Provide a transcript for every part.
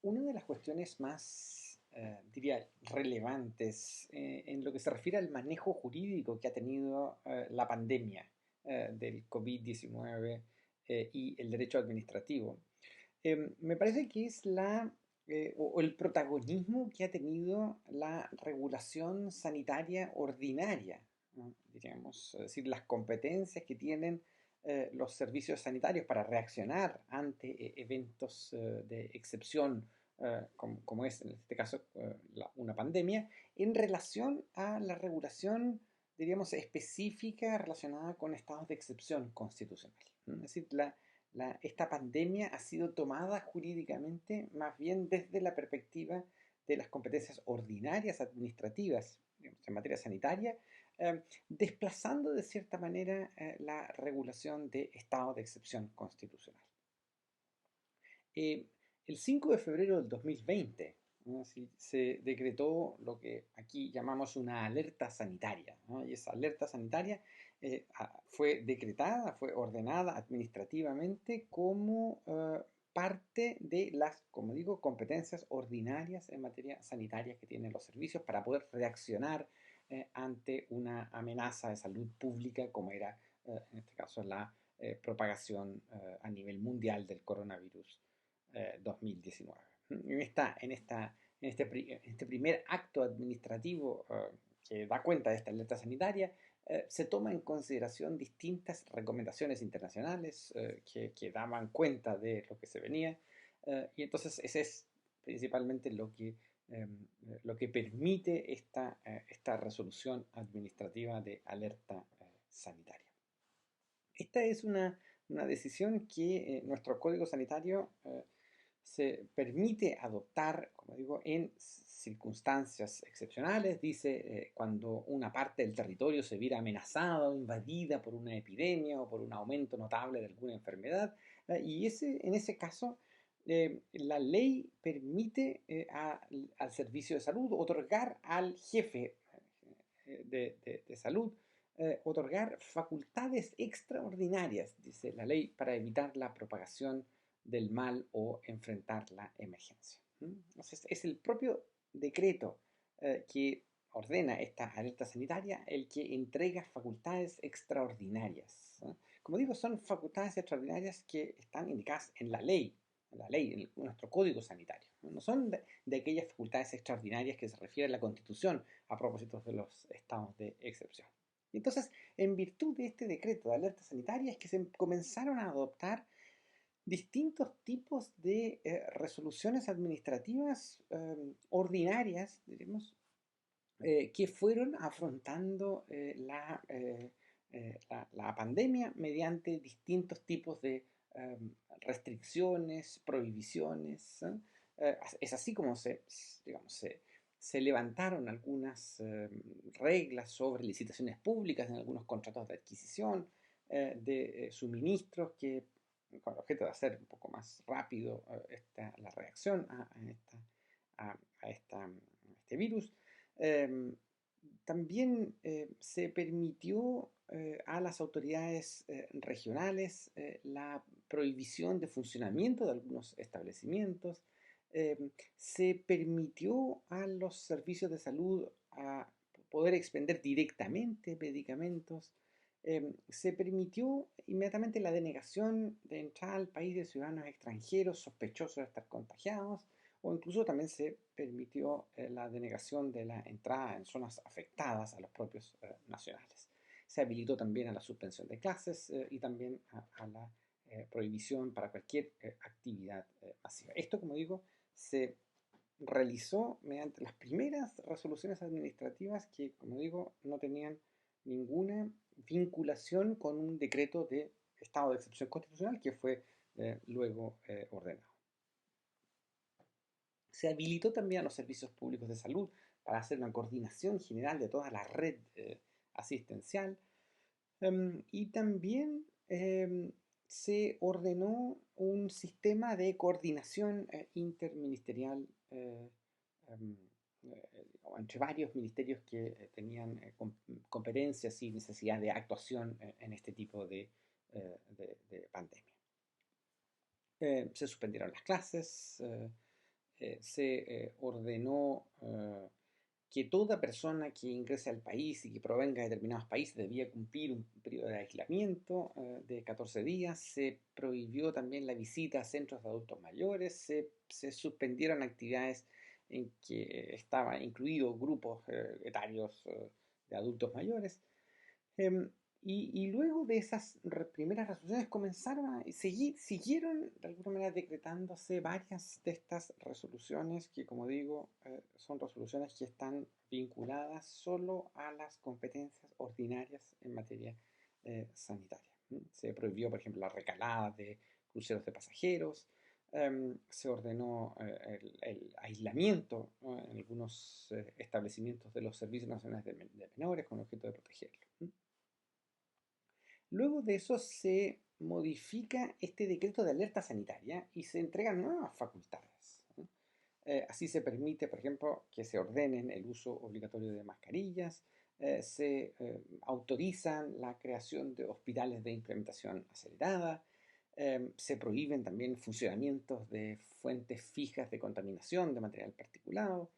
Una de las cuestiones más, diría, relevantes en lo que se refiere al manejo jurídico que ha tenido la pandemia del COVID-19 y el derecho administrativo, me parece que es o el protagonismo que ha tenido la regulación sanitaria ordinaria, ¿no? Diríamos, es decir, las competencias que tienen los servicios sanitarios para reaccionar ante eventos de excepción, como es en este caso una pandemia, en relación a la regulación, diríamos, específica relacionada con estados de excepción constitucional. ¿No? Es decir, esta pandemia ha sido tomada jurídicamente más bien desde la perspectiva de las competencias ordinarias administrativas, digamos, en materia sanitaria, desplazando de cierta manera la regulación de estado de excepción constitucional. Eh, el 5 de febrero del 2020, ¿no? Se decretó lo que aquí llamamos una alerta sanitaria, ¿no? Y esa alerta sanitaria fue decretada, fue ordenada administrativamente como parte de las, como digo, competencias ordinarias en materia sanitaria que tienen los servicios para poder reaccionar ante una amenaza de salud pública como era, en este caso, la propagación a nivel mundial del coronavirus 2019. En este primer acto administrativo que da cuenta de esta alerta sanitaria, se toma en consideración distintas recomendaciones internacionales que daban cuenta de lo que se venía, y entonces ese es principalmente lo que permite esta resolución administrativa de alerta sanitaria. Esta es una decisión que nuestro código sanitario se permite adoptar, como digo, en circunstancias excepcionales. Dice cuando una parte del territorio se viera amenazada o invadida por una epidemia o por un aumento notable de alguna enfermedad. Y en ese caso, la ley permite al servicio de salud otorgar al jefe de salud otorgar facultades extraordinarias, dice la ley, para evitar la propagación del mal o enfrentar la emergencia. Entonces, es el propio decreto que ordena esta alerta sanitaria el que entrega facultades extraordinarias. ¿No? Como digo, son facultades extraordinarias que están indicadas en la ley, en nuestro código sanitario. No son de aquellas facultades extraordinarias que se refiere a la Constitución a propósito de los estados de excepción. Y entonces, en virtud de este decreto de alerta sanitaria, es que se comenzaron a adoptar distintos tipos de resoluciones administrativas ordinarias, diremos, que fueron afrontando la pandemia mediante distintos tipos de restricciones, prohibiciones. Es así como digamos, se levantaron algunas reglas sobre licitaciones públicas en algunos contratos de adquisición de suministros que con el objeto de hacer un poco más rápido la reacción a este virus. Eh, También se permitió a las autoridades regionales la prohibición de funcionamiento de algunos establecimientos. Se permitió a los servicios de salud a poder expender directamente medicamentos. Se permitió inmediatamente la denegación de entrada al país de ciudadanos extranjeros sospechosos de estar contagiados, o incluso también se permitió la denegación de la entrada en zonas afectadas a los propios nacionales. Se habilitó también a la suspensión de clases y también a la prohibición para cualquier actividad masiva. Esto, como digo, se realizó mediante las primeras resoluciones administrativas que, como digo, no tenían ninguna vinculación con un decreto de estado de excepción constitucional que fue luego ordenado. Se habilitó también a los servicios públicos de salud para hacer una coordinación general de toda la red asistencial. Y también se ordenó un sistema de coordinación interministerial em, entre varios ministerios que tenían competencias y necesidad de actuación en este tipo de pandemia. Se suspendieron las clases, se ordenó que toda persona que ingrese al país y que provenga de determinados países debía cumplir un periodo de aislamiento de 14 días. Se prohibió también la visita a centros de adultos mayores. Se suspendieron actividades en que estaban incluidos grupos etarios de adultos mayores. Em, y luego de esas primeras resoluciones comenzaron a seguir, siguieron de alguna manera decretándose varias de estas resoluciones que, como digo, son resoluciones que están vinculadas solo a las competencias ordinarias en materia sanitaria. Se prohibió, por ejemplo, la recalada de cruceros de pasajeros. Se ordenó el aislamiento, ¿no?, en algunos establecimientos de los servicios nacionales de menores con objeto de protegerlos. Luego de eso se modifica este decreto de alerta sanitaria y se entregan nuevas facultades, ¿no? Así se permite, por ejemplo, que se ordenen el uso obligatorio de mascarillas, se autorizan la creación de hospitales de implementación acelerada, se prohíben también funcionamientos de fuentes fijas de contaminación de material particulado,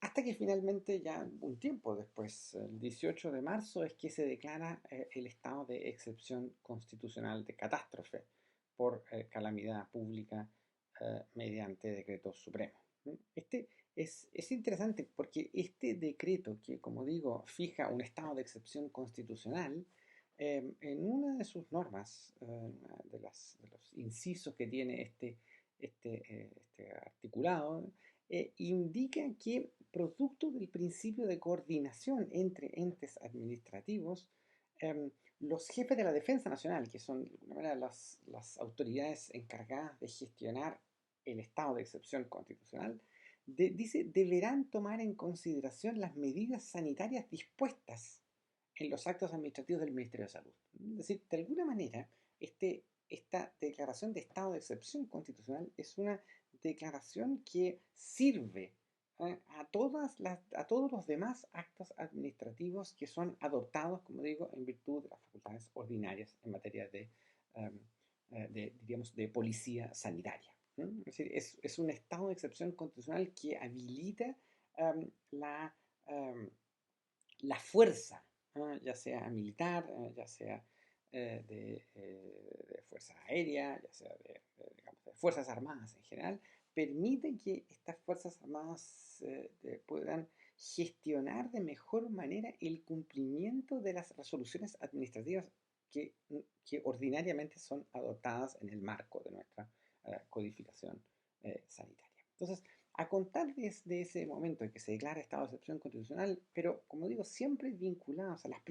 hasta que finalmente, ya un tiempo después, el 18 de marzo, es que se declara el estado de excepción constitucional de catástrofe por calamidad pública mediante decreto supremo. Es interesante porque este decreto que, como digo, fija un estado de excepción constitucional, en una de sus normas, de los incisos que tiene este articulado, indica que, producto del principio de coordinación entre entes administrativos, los jefes de la Defensa Nacional, que son de alguna manera las autoridades encargadas de gestionar el estado de excepción constitucional, dice, deberán tomar en consideración las medidas sanitarias dispuestas en los actos administrativos del Ministerio de Salud. Es decir, de alguna manera, esta declaración de estado de excepción constitucional es una declaración que sirve a todos los demás actos administrativos que son adoptados, como digo, en virtud de las facultades ordinarias en materia diríamos, de policía sanitaria. Es decir, es un estado de excepción constitucional que habilita la, um, la fuerza, ya sea militar, ya sea de fuerza aérea, ya sea digamos, de fuerzas armadas en general, permite que estas fuerzas armadas puedan gestionar de mejor manera el cumplimiento de las resoluciones administrativas que ordinariamente son adoptadas en el marco de nuestra codificación sanitaria. Entonces, a contar desde ese momento en que se declara estado de excepción constitucional, pero como digo, siempre vinculados a las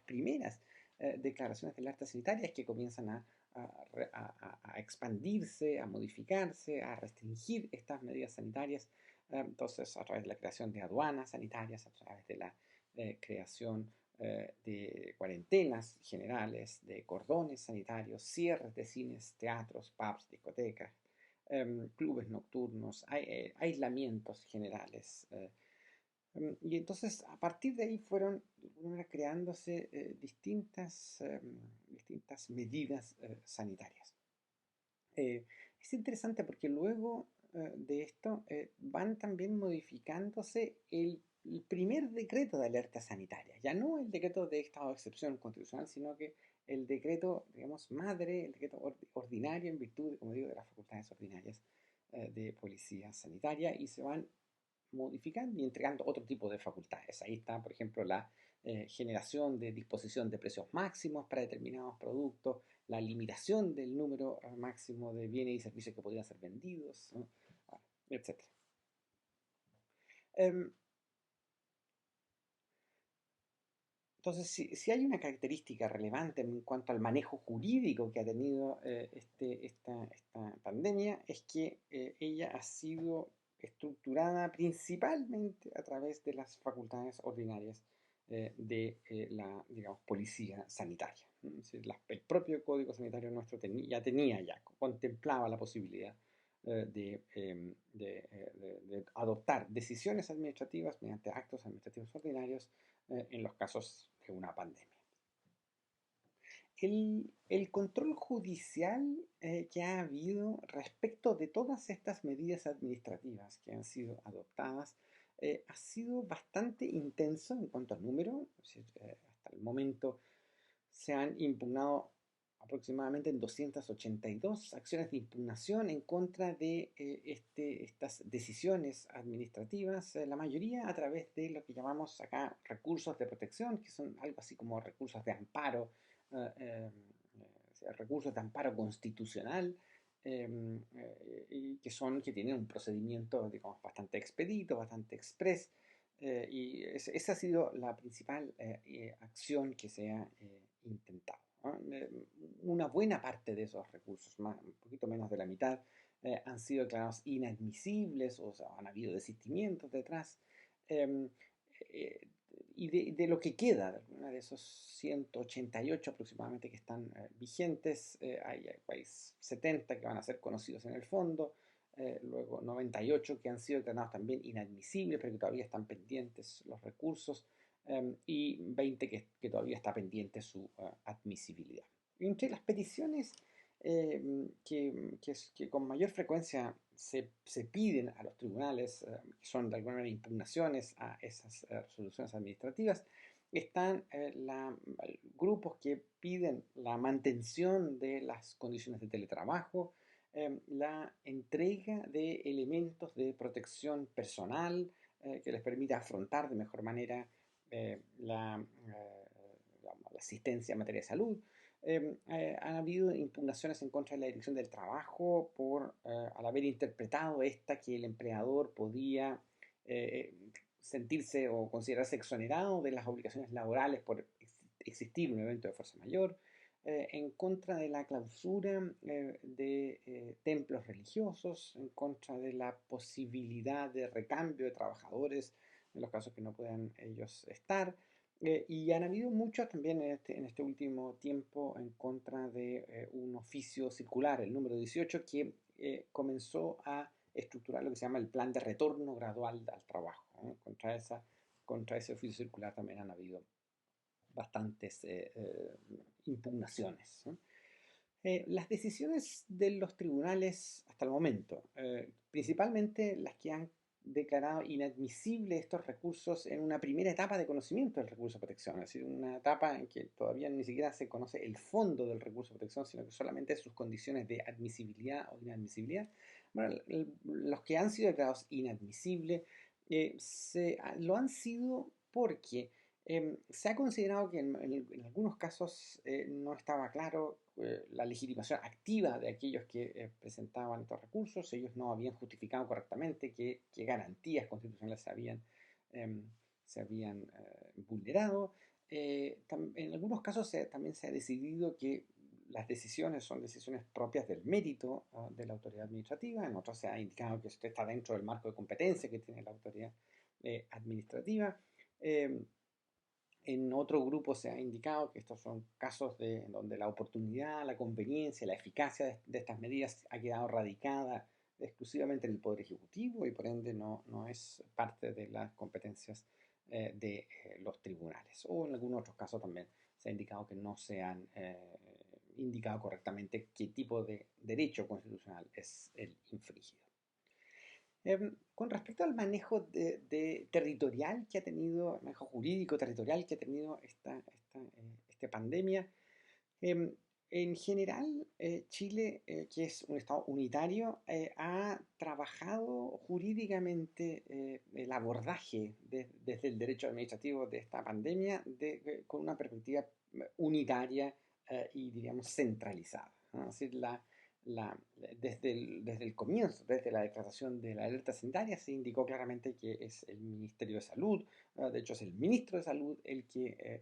primeras declaraciones de alerta sanitarias que comienzan a expandirse, a modificarse, a restringir estas medidas sanitarias. Entonces, a través de la creación de aduanas sanitarias, a través de la creación de cuarentenas generales, de cordones sanitarios, cierres de cines, teatros, pubs, discotecas, clubes nocturnos, aislamientos generales. Y entonces, a partir de ahí fueron creándose distintas medidas sanitarias. Es interesante porque luego de esto van también modificándose el primer decreto de alerta sanitaria, ya no el decreto de estado de excepción constitucional, sino que el decreto, digamos, madre, el decreto ordinario en virtud, como digo, de las facultades ordinarias de policía sanitaria, y se van modificando y entregando otro tipo de facultades. Ahí está, por ejemplo, la generación de disposición de precios máximos para determinados productos, la limitación del número máximo de bienes y servicios que podrían ser vendidos, ¿no?, etc. Entonces, si hay una característica relevante en cuanto al manejo jurídico que ha tenido esta pandemia, es que ella ha sido estructurada principalmente a través de las facultades ordinarias de la, digamos, policía sanitaria. Es decir, el propio Código Sanitario nuestro ya contemplaba la posibilidad de adoptar decisiones administrativas mediante actos administrativos ordinarios en los casos de una pandemia. El control judicial que ha habido respecto de todas estas medidas administrativas que han sido adoptadas ha sido bastante intenso en cuanto al número. Es decir, hasta el momento se han impugnado aproximadamente en 282 acciones de impugnación en contra de estas decisiones administrativas, la mayoría a través de lo que llamamos acá recursos de protección, que son algo así como recursos de amparo, eh, eh, recursos de amparo constitucional, y que tienen un procedimiento, digamos, bastante expedito, bastante express, y esa ha sido la principal acción que se ha intentado, ¿no? Una buena parte de esos recursos, un poquito menos de la mitad, han sido declarados inadmisibles, o sea, han habido desistimientos detrás. em, eh, y de lo que queda, de esos 188 aproximadamente que están vigentes, hay 70 que van a ser conocidos en el fondo, luego 98 que han sido declarados también inadmisibles, pero que todavía están pendientes los recursos, y 20 que todavía está pendiente su admisibilidad. Entre las peticiones que con mayor frecuencia se piden a los tribunales, que son de alguna manera impugnaciones a esas resoluciones administrativas, están grupos que piden la mantención de las condiciones de teletrabajo, la entrega de elementos de protección personal que les permita afrontar de mejor manera la asistencia en materia de salud. Han habido impugnaciones en contra de la Dirección del Trabajo al haber interpretado que el empleador podía sentirse o considerarse exonerado de las obligaciones laborales por existir un evento de fuerza mayor, en contra de la clausura de templos religiosos, en contra de la posibilidad de recambio de trabajadores en los casos que no puedan ellos estar. Y han habido muchos también en este último tiempo en contra de un oficio circular, el número 18, que comenzó a estructurar lo que se llama el plan de retorno gradual al trabajo, ¿no? Contra ese oficio circular también han habido bastantes impugnaciones, ¿no? Las decisiones de los tribunales hasta el momento, principalmente las que han declarado inadmisibles estos recursos en una primera etapa de conocimiento del recurso de protección, es decir, una etapa en que todavía ni siquiera se conoce el fondo del recurso de protección, sino que solamente sus condiciones de admisibilidad o inadmisibilidad. Bueno, los que han sido declarados inadmisibles lo han sido porque se ha considerado que en algunos casos no estaba claro la legitimación activa de aquellos que presentaban estos recursos. Ellos no habían justificado correctamente qué garantías constitucionales em, se habían vulnerado. En algunos casos también se ha decidido que las decisiones son decisiones propias del mérito de la autoridad administrativa. En otros se ha indicado que esto está dentro del marco de competencia que tiene la autoridad administrativa. En otro grupo se ha indicado que estos son casos en donde la oportunidad, la conveniencia, la eficacia de estas medidas ha quedado radicada exclusivamente en el Poder Ejecutivo y por ende no es parte de las competencias de los tribunales. O en algunos otros casos también se ha indicado que no se han indicado correctamente qué tipo de derecho constitucional es el infringido. Con respecto al manejo territorial que ha tenido, manejo jurídico territorial que ha tenido esta pandemia, em, en general Chile, que es un estado unitario, ha trabajado jurídicamente el abordaje desde el derecho administrativo de esta pandemia con una perspectiva unitaria y, diríamos, centralizada, ¿no? Es decir, desde el comienzo, desde la declaración de la alerta sanitaria, se indicó claramente que es el Ministerio de Salud, de hecho es el Ministro de Salud el que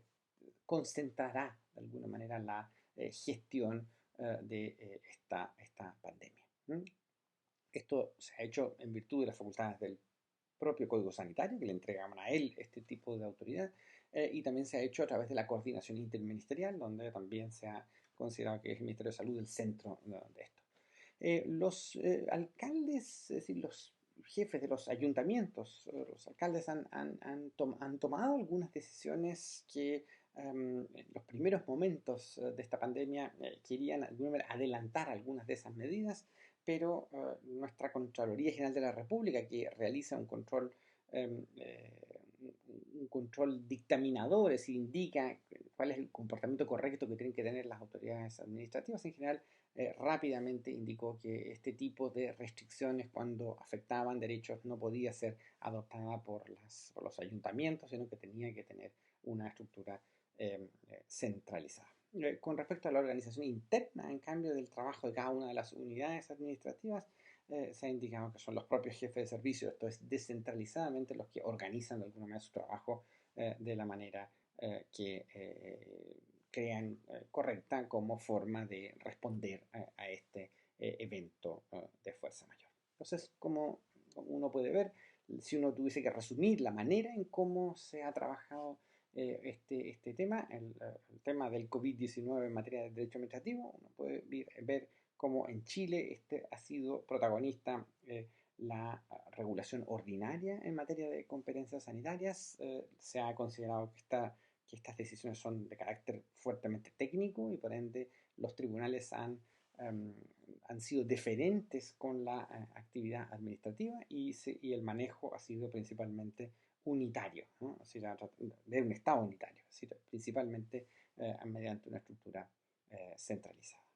concentrará de alguna manera la gestión de esta pandemia. ¿Mm? Esto se ha hecho en virtud de las facultades del propio Código Sanitario, que le entregaban a él este tipo de autoridad, y también se ha hecho a través de la coordinación interministerial, donde también se ha considerado que es el Ministerio de Salud el centro de esto. Los alcaldes, es decir, los jefes de los ayuntamientos, los alcaldes han tomado algunas decisiones que en los primeros momentos de esta pandemia querían de alguna manera adelantar algunas de esas medidas, pero nuestra Contraloría General de la República, que realiza em, eh, un control dictaminador, es decir, indica cuál es el comportamiento correcto que tienen que tener las autoridades administrativas en general, rápidamente indicó que este tipo de restricciones cuando afectaban derechos no podía ser adoptada por los ayuntamientos, sino que tenía que tener una estructura centralizada. Con respecto a la organización interna, en cambio, del trabajo de cada una de las unidades administrativas, se ha indicado que son los propios jefes de servicio, esto es descentralizadamente, los que organizan de alguna manera su trabajo de la manera que crean correcta como forma de responder a este evento de fuerza mayor. Entonces, como uno puede ver, si uno tuviese que resumir la manera en cómo se ha trabajado este tema, el tema del COVID-19 en materia de derecho administrativo, uno puede ver cómo en Chile este ha sido protagonista la regulación ordinaria en materia de competencias sanitarias. Se ha considerado que estas decisiones son de carácter fuertemente técnico y por ende los tribunales um, han sido deferentes con la actividad administrativa y el manejo ha sido principalmente unitario, ¿no? O sea, de un Estado unitario, es decir, principalmente mediante una estructura centralizada.